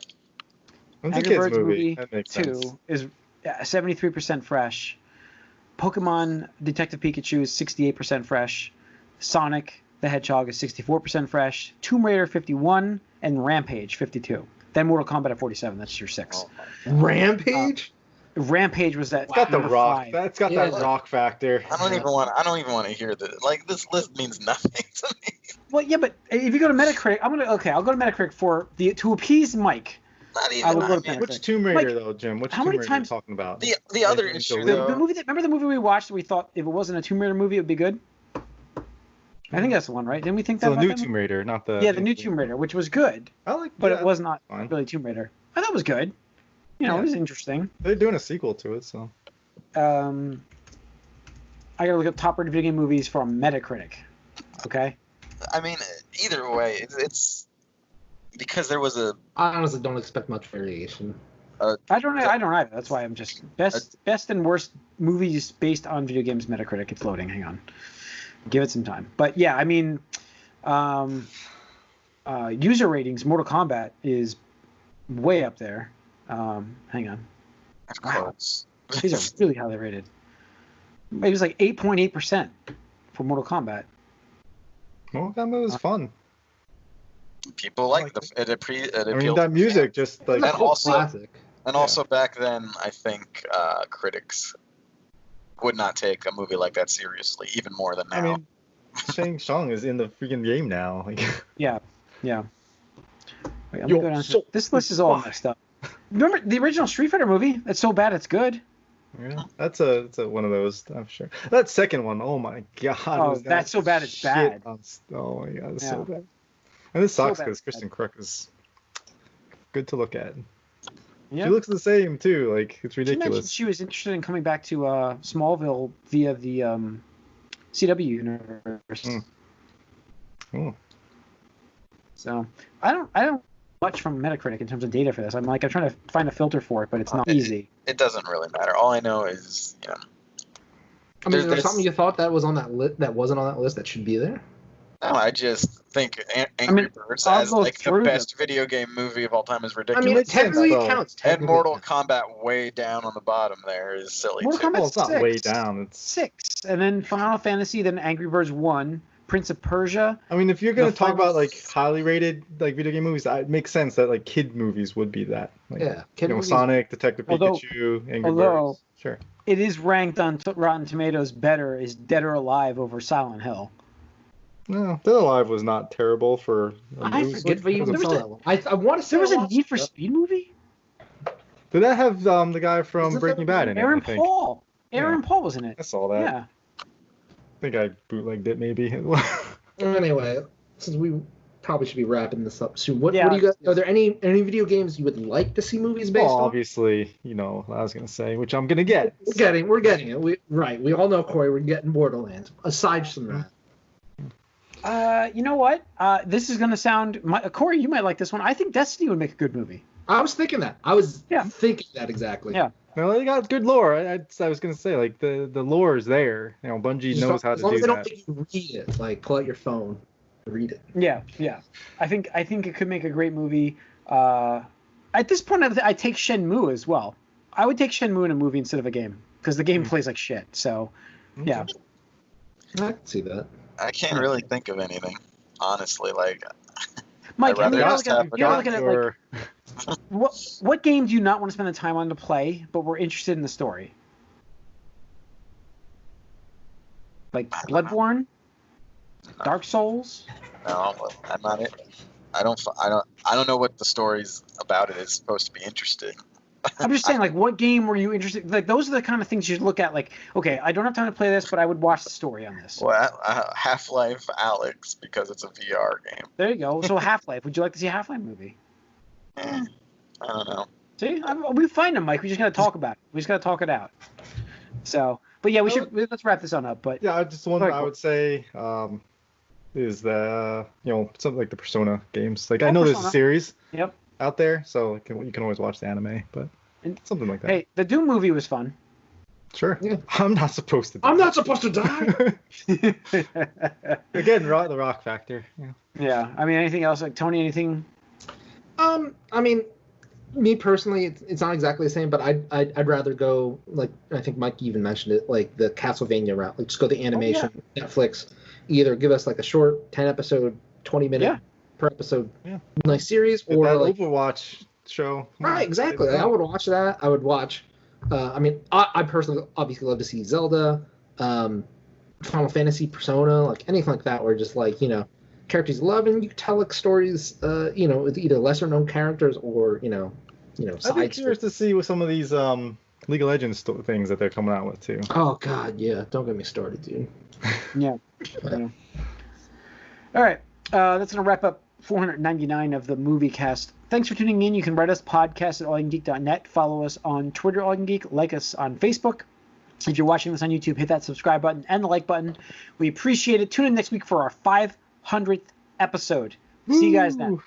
Angry Birds movie 2 is 73% fresh. Pokemon Detective Pikachu is 68% fresh. Sonic the Hedgehog is 64% fresh, Tomb Raider 51, and Rampage 52. Then Mortal Kombat at 47. That's your 6. Rampage? Rampage was that. It's got the rock. 5. That's got that rock factor. I don't even want to hear this. Like this list means nothing to me. Well, yeah, but if you go to Metacritic, I'll go to Metacritic to appease Mike. Not even. I would go to Metacritic. Which Tomb Raider Mike, though, Jim? Which how Tomb many Raider times- are you talking about? The other issue Remember though. Remember the movie we watched that we thought if it wasn't a Tomb Raider movie, it would be good? I think that's the one, right? Didn't we think that? So the about new that Tomb movie? Raider, not the. Yeah, the new Tomb Raider, which was good, but it was not fine. really Tomb Raider. I thought it was good. You know, Yeah. it was interesting. They're doing a sequel to it, so. I gotta look up top rated video game movies from Metacritic. Okay. I mean, either way, it's because there was a. I honestly don't expect much variation. I don't either. That's why I'm just best and worst movies based on video games Metacritic. It's loading. Hang on. Give it some time. But yeah, I mean, user ratings, Mortal Kombat is way up there. Hang on. Of course. These are really highly rated. It was like 8.8% for Mortal Kombat. Mortal Kombat was fun. People like like it. It I mean, appealed that to music fans. just like. And also- classic. And also back then, I think critics would not take a movie like that seriously, even more than now. I mean, Shang Tsung is in the freaking game now. Like, Yeah. Wait, I'm Yo, gonna go down so- this list is all messed up. Remember the original Street Fighter movie? That's so bad it's good. yeah, that's a one of those. I'm sure. That second one, oh my god. Oh, was that that's so bad it's shit bad. oh my god, it's Yeah. so bad. And this sucks bad because it's Kristen Kruk is good to look at. Yeah. She looks the same too. Like it's She mentioned ridiculous. she was interested in coming back to Smallville via the CW universe. Oh. So I don't much from Metacritic in terms of data for this. I'm trying to find a filter for it, but it's not easy. it doesn't really matter. All I know is, I mean, There's- there's something you thought that was on that list that wasn't on that list that should be there. no, I just think Angry Birds I'll as go like the through best video game movie of all time is I ridiculous. mean, makes sense, technically though. it counts. and technically Mortal it counts. Kombat way down on the bottom there is silly Mortal too. Kombat- Well, it's not 6. way down. It's. 6, and then Final Fantasy, then Angry Birds 1, Prince of Persia. I mean, if you're gonna The talk final- about like highly rated like video game movies, it makes sense that like kid movies would be that. Like, Yeah, kid movies- Sonic, Detective Although- Pikachu, Angry although- Birds. Sure. It is ranked on Rotten Tomatoes better is Dead or Alive over Silent Hill. No, Dead Alive was not terrible for. I forget if I even was saw it- that one. I want to say There was I a watched Need for it. Speed movie? Did that have the guy from Isn't Breaking that Bad in it? Aaron I think. Paul. Aaron Yeah. Paul was in it. I saw that. Yeah. I think I bootlegged it maybe. Anyway, since we probably should be wrapping this up soon, what Yeah. do you got? Are there any video games you would like to see movies based Well, on? obviously, I was gonna say, which I'm gonna get. We're getting it. We all know, Corey, we're getting Borderlands. Aside from that, You know what? This is gonna sound. Corey, you might like this one. I think Destiny would make a good movie. I was thinking that. I was Yeah. thinking that exactly. Yeah. No, they got good lore. I was gonna say like the lore is there. Bungie knows how as to long do as they don't that. make you read it, like pull out your phone, read it. Yeah. I think it could make a great movie. At this point, I take Shenmue as well. I would take Shenmue in a movie instead of a game because the game plays like shit. So, yeah. I can see that. I can't really think of anything, honestly. Like, Mike, I'd rather you just have gotta look at it like Or- what game do you not want to spend the time on to play, but we're interested in the story? Like Bloodborne, Dark Souls. no, I'm not it. I don't know what the stories about it is supposed to be interesting. I'm just saying, like, what game were you interested? Like, those are the kind of things you should look at. Like, okay, I don't have time to play this, but I would watch the story on this. Well, Half-Life Alyx because it's a VR game. There you go. So Half-Life. Would you like to see a Half-Life movie? I don't know. See, we find them, Mike. We just gotta talk about it. We just gotta talk it out. So, but yeah, let's wrap this on up. But Yeah, just one Very I cool. would say is the something like the Persona games. Like I know there's a Persona. series Yep. out there, so you can always watch the anime, but And- something like that. hey, the Doom movie was fun. Sure. Yeah. I'm not supposed to. I'm not supposed to die. Again, the rock factor. Yeah. Yeah. I mean, anything else? Like Tony, anything? I mean, me personally, it's not exactly the same, but I'd rather go, like I think Mike even mentioned it, like the Castlevania route. Like just go the animation, Netflix. Either give us like a short 10 episode, 20-minute Yeah. per episode, Yeah. nice series, Get or that like Overwatch show. right, exactly. Like, I would watch that. I would watch. I mean, I personally obviously love to see Zelda, Final Fantasy, Persona, like anything like that, where just like characters you love, and you tell like stories, with either lesser known characters or I'd be curious to see what some of these League of Legends things that they're coming out with too. Oh God, yeah! Don't get me started, dude. Yeah. All right, that's gonna wrap up 499 of the Moviecast. Thanks for tuning in. You can write us podcast at allyoucangeek.net. Follow us on Twitter, allyoucangeek. Like us on Facebook. If you're watching this on YouTube, hit that subscribe button and the like button. We appreciate it. Tune in next week for our 500th episode. See you guys then.